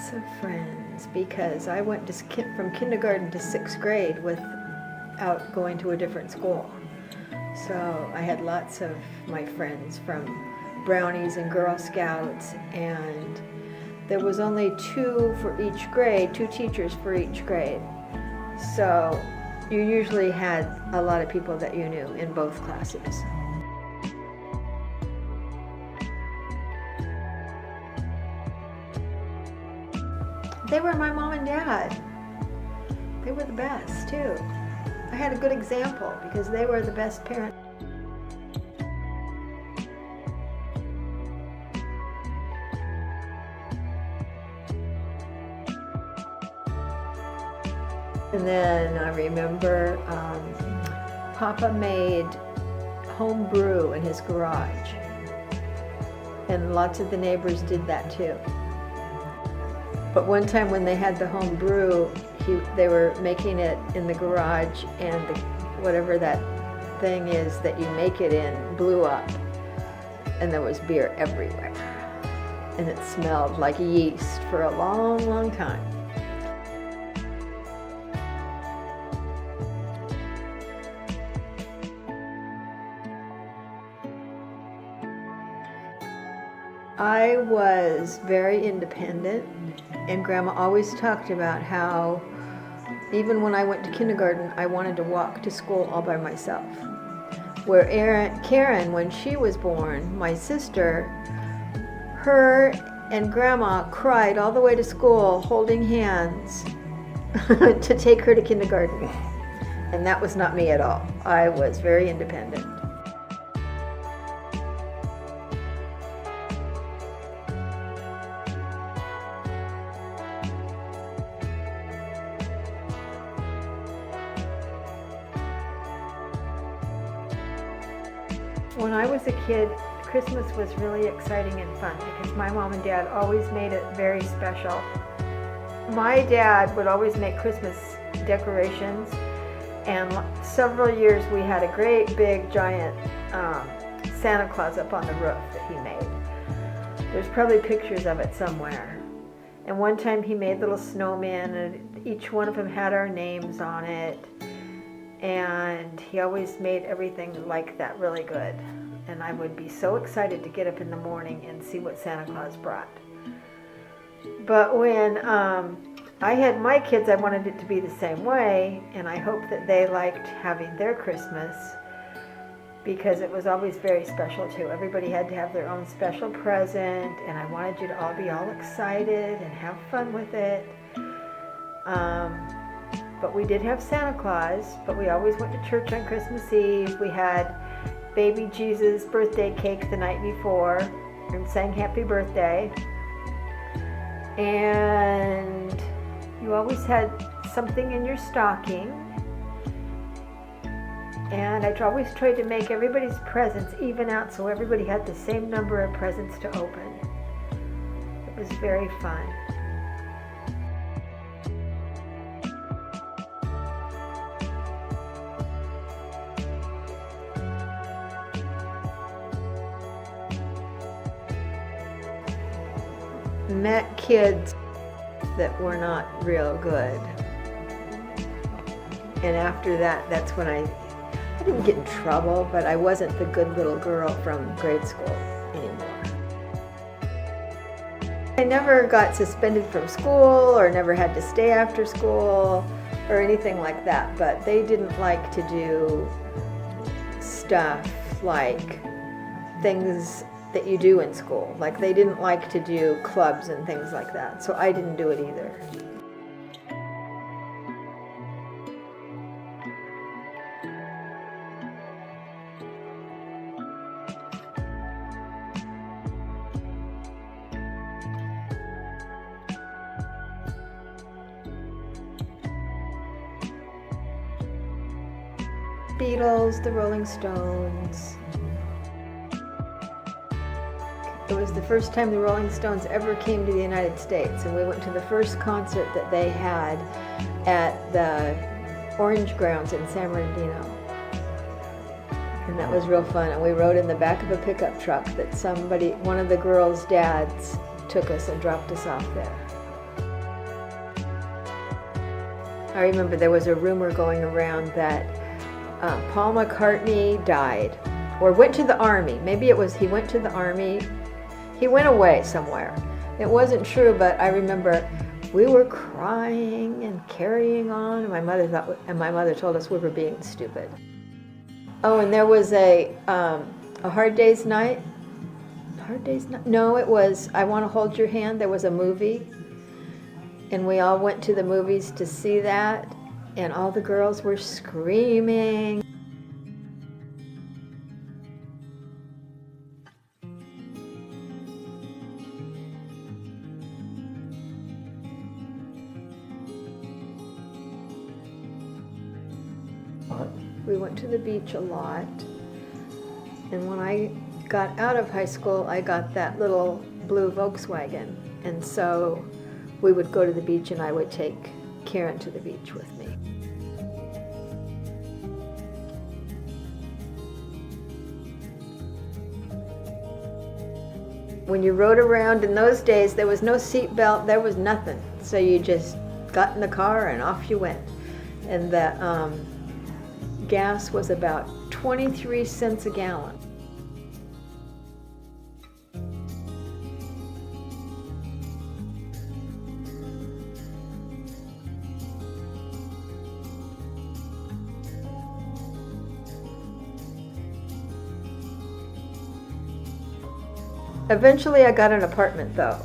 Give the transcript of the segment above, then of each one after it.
lots of friends because I went from kindergarten to 6th grade without going to a different school. So I had lots of my friends from Brownies and Girl Scouts, and there was only 2 for each grade, 2 teachers for each grade. So you usually had a lot of people that you knew in both classes. They were my mom and dad. They were the best too. I had a good example because they were the best parents. And then I remember Papa made home brew in his garage. And lots of the neighbors did that too. But one time when they had the home brew, they were making it in the garage, and whatever that thing is that you make it in blew up, and there was beer everywhere. And it smelled like yeast for a long, long time. I was very independent, and Grandma always talked about how even when I went to kindergarten, I wanted to walk to school all by myself. Where Karen, when she was born, my sister, her and Grandma cried all the way to school holding hands to take her to kindergarten. And that was not me at all. I was very independent. When I was a kid, Christmas was really exciting and fun because my mom and dad always made it very special. My dad would always make Christmas decorations, and several years we had a great big giant Santa Claus up on the roof that he made. There's probably pictures of it somewhere. And one time he made little snowmen, and each one of them had our names on it. And he always made everything like that really good. And I would be so excited to get up in the morning and see what Santa Claus brought. But when I had my kids, I wanted it to be the same way, and I hope that they liked having their Christmas because it was always very special too. Everybody had to have their own special present, and I wanted you to all be all excited and have fun with it. But we did have Santa Claus, but we always went to church on Christmas Eve. We had baby Jesus' birthday cake the night before and sang happy birthday. And you always had something in your stocking. And I always tried to make everybody's presents even out so everybody had the same number of presents to open. It was very fun. Met kids that were not real good. And after that, that's when I didn't get in trouble, but I wasn't the good little girl from grade school anymore. I never got suspended from school or never had to stay after school or anything like that, but they didn't like to do stuff like things that you do in school. Like they didn't like to do clubs and things like that, so I didn't do it either. Beatles, the Rolling Stones. It was the first time the Rolling Stones ever came to the United States, and we went to the first concert that they had at the Orange Grounds in San Bernardino. And that was real fun. And we rode in the back of a pickup truck that one of the girls' dads took us and dropped us off there. I remember there was a rumor going around that Paul McCartney died or went to the army. Maybe it was he went to the army. He went away somewhere. It wasn't true, but I remember we were crying and carrying on, and my mother told us we were being stupid. Oh, and there was a Hard Day's Night. Hard Day's Night? No, it was I Want to Hold Your Hand. There was a movie, and we all went to the movies to see that, and all the girls were screaming. We went to the beach a lot, and when I got out of high school, I got that little blue Volkswagen, and so we would go to the beach and I would take Karen to the beach with me. When you rode around in those days, there was no seat belt, there was nothing, so you just got in the car and off you went. And the gas was about 23 cents a gallon. Eventually I got an apartment though.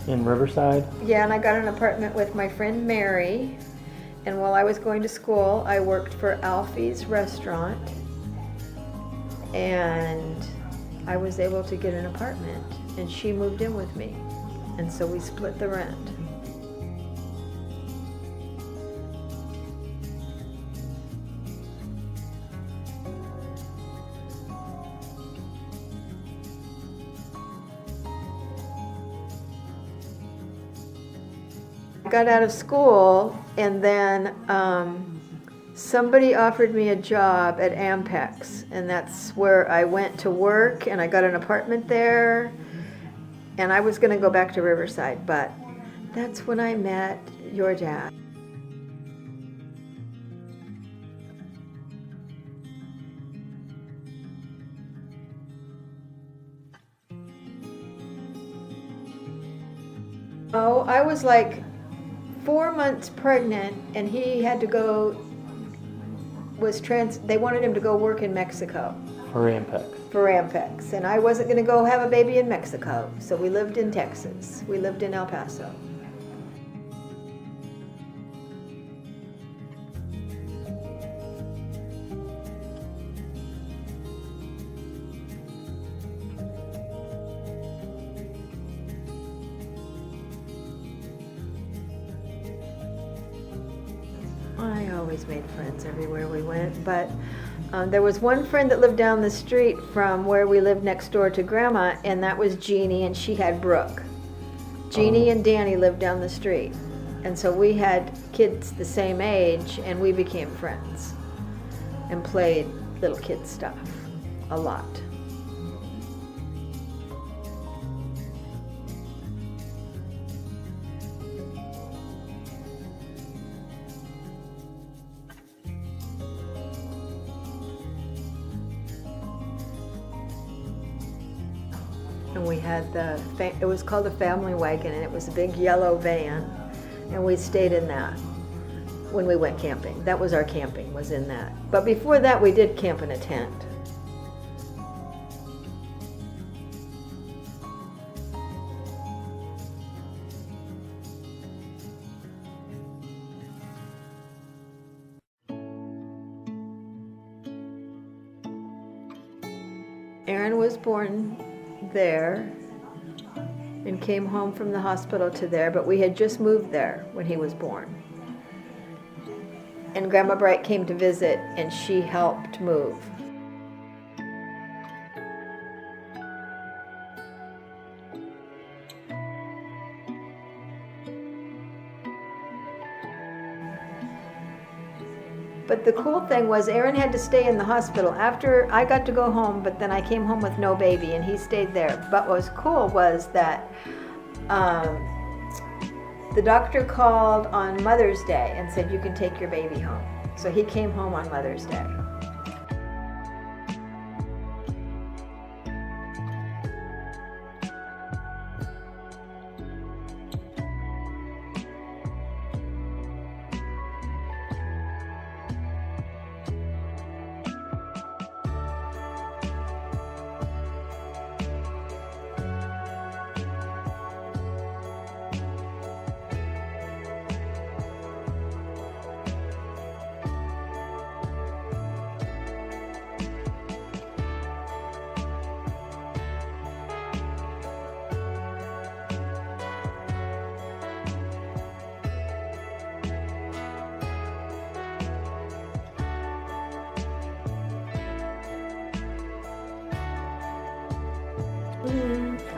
In Riverside? Yeah, and I got an apartment with my friend Mary. And while I was going to school, I worked for Alfie's restaurant, and I was able to get an apartment, and she moved in with me, and so we split the rent. I got out of school, and then somebody offered me a job at Ampex, and that's where I went to work, and I got an apartment there, and I was going to go back to Riverside, but that's when I met your dad. Oh, I was like 4 months pregnant, and he had to go, they wanted him to go work in Mexico. For Ampex. For Ampex. And I wasn't going to go have a baby in Mexico, so we lived in Texas. We lived in El Paso. I always made friends everywhere we went, but there was one friend that lived down the street from where we lived next door to Grandma, and that was Jeannie, and she had Brooke. Jeannie and Danny lived down the street, and so we had kids the same age, and we became friends and played little kid stuff a lot. And we had it was called a family wagon, and it was a big yellow van, and we stayed in that when we went camping. That was our camping, was in that. But before that, we did camp in a tent. Aaron was born there and came home from the hospital to there, but we had just moved there when he was born. And Grandma Bright came to visit, and she helped move. But the cool thing was Aaron had to stay in the hospital after I got to go home, but then I came home with no baby, and he stayed there. But what was cool was that The doctor called on Mother's Day and said, you can take your baby home. So he came home on Mother's Day.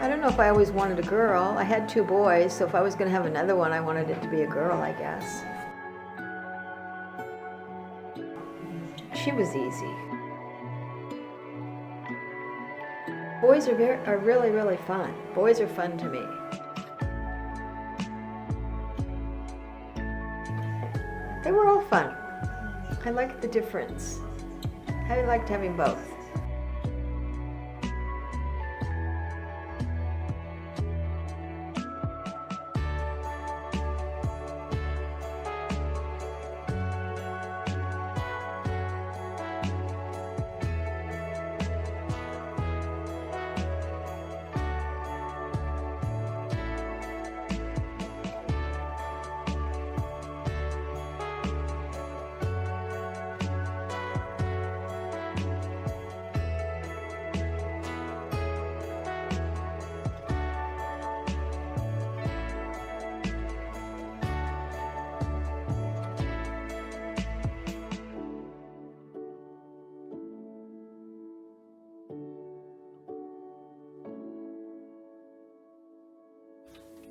I don't know if I always wanted a girl. I had 2 boys, so if I was going to have another one, I wanted it to be a girl, I guess. She was easy. Boys are really, really fun. Boys are fun to me. They were all fun. I liked the difference. I liked having both.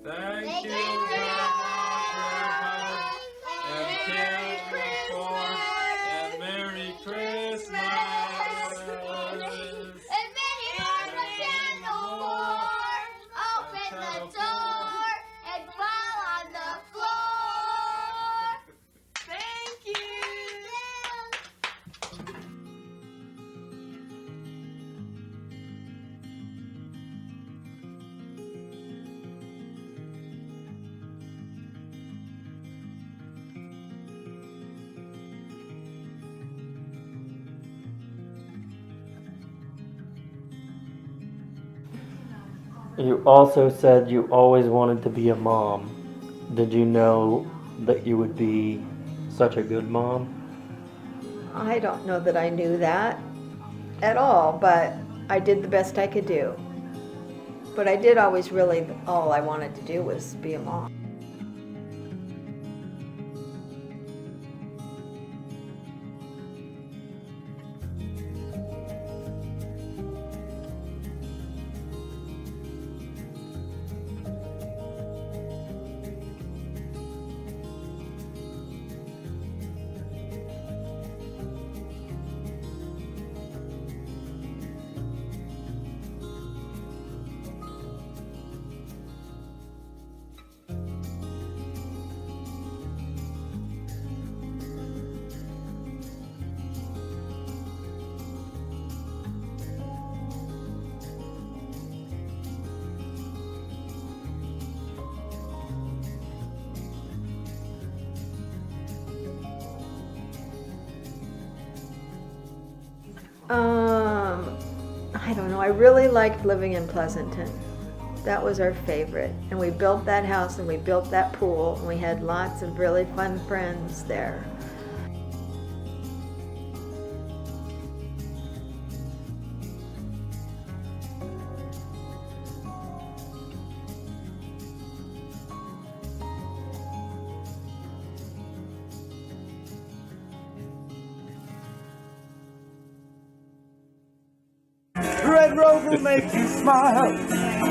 Thank you, Grandma, and Carol and Merry Christmas. And many more channel 4. Open the door and fall on the floor. Thank you. You also said you always wanted to be a mom. Did you know that you would be such a good mom? I don't know that I knew that at all, but I did the best I could do. But I did always really, all I wanted to do was be a mom. I don't know. I really liked living in Pleasanton. That was our favorite. And we built that house and we built that pool and we had lots of really fun friends there. Red rose will make you smile,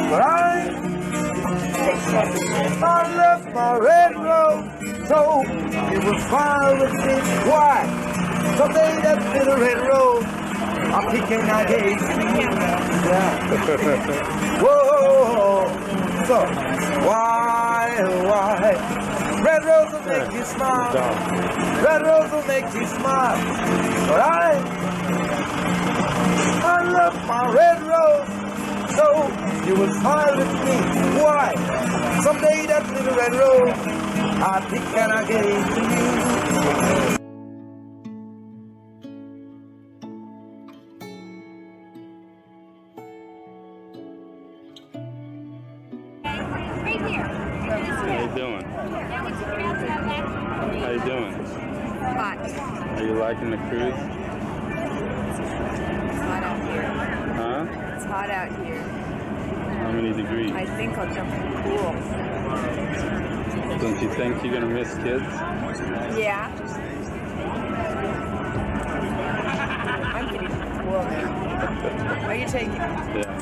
but I left my red rose, so it will smile with me. Why? Someday that's been a red rose, I'm picking out a yeah. Whoa, so why and white. Red rose will make you smile. Red rose will make you smile. But I love my red rose, so you will smile with me. Why? Someday that little red rose I pick and I gave to you. Right here. How you doing? How you doing? Hot. Are you liking the cruise? It's hot out here. Huh? It's hot out here. How many degrees? I think I'll jump in the pool. Don't you think you're gonna miss kids? Yeah. I'm getting in the pool now. Are you taking it? Yeah.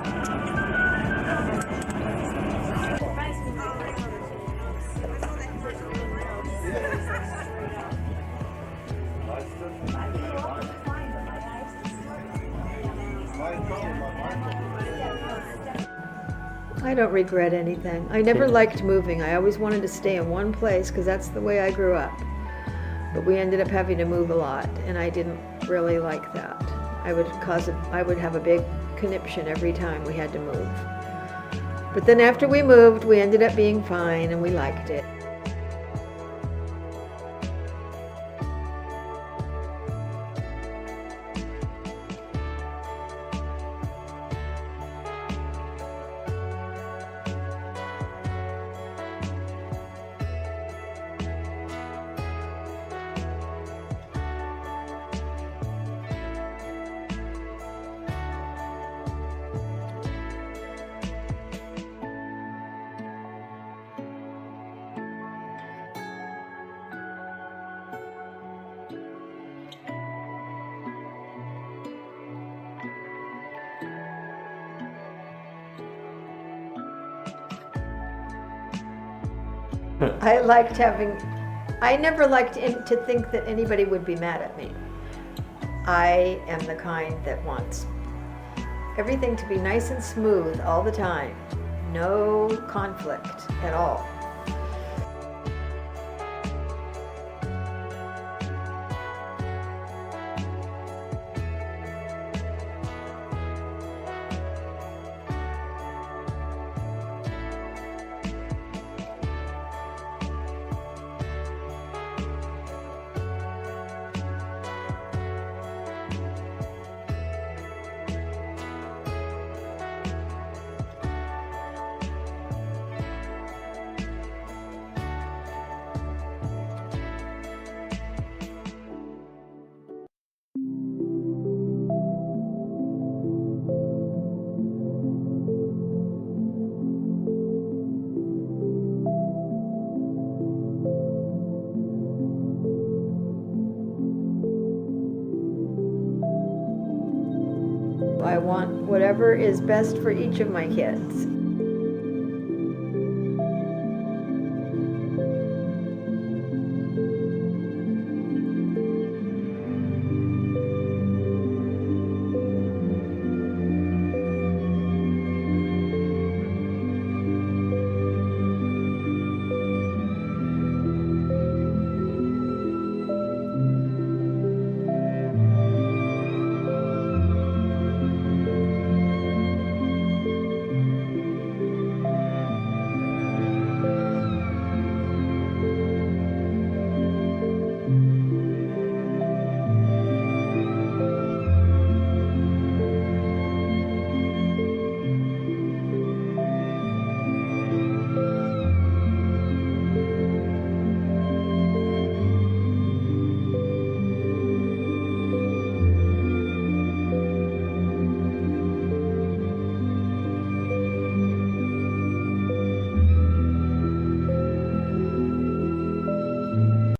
I don't regret anything. I never liked moving. I always wanted to stay in one place because that's the way I grew up. But we ended up having to move a lot, and I didn't really like that. I would have a big conniption every time we had to move. But then after we moved, we ended up being fine, and we liked it. I never liked to think that anybody would be mad at me. I am the kind that wants everything to be nice and smooth all the time. No conflict at all. I want whatever is best for each of my kids.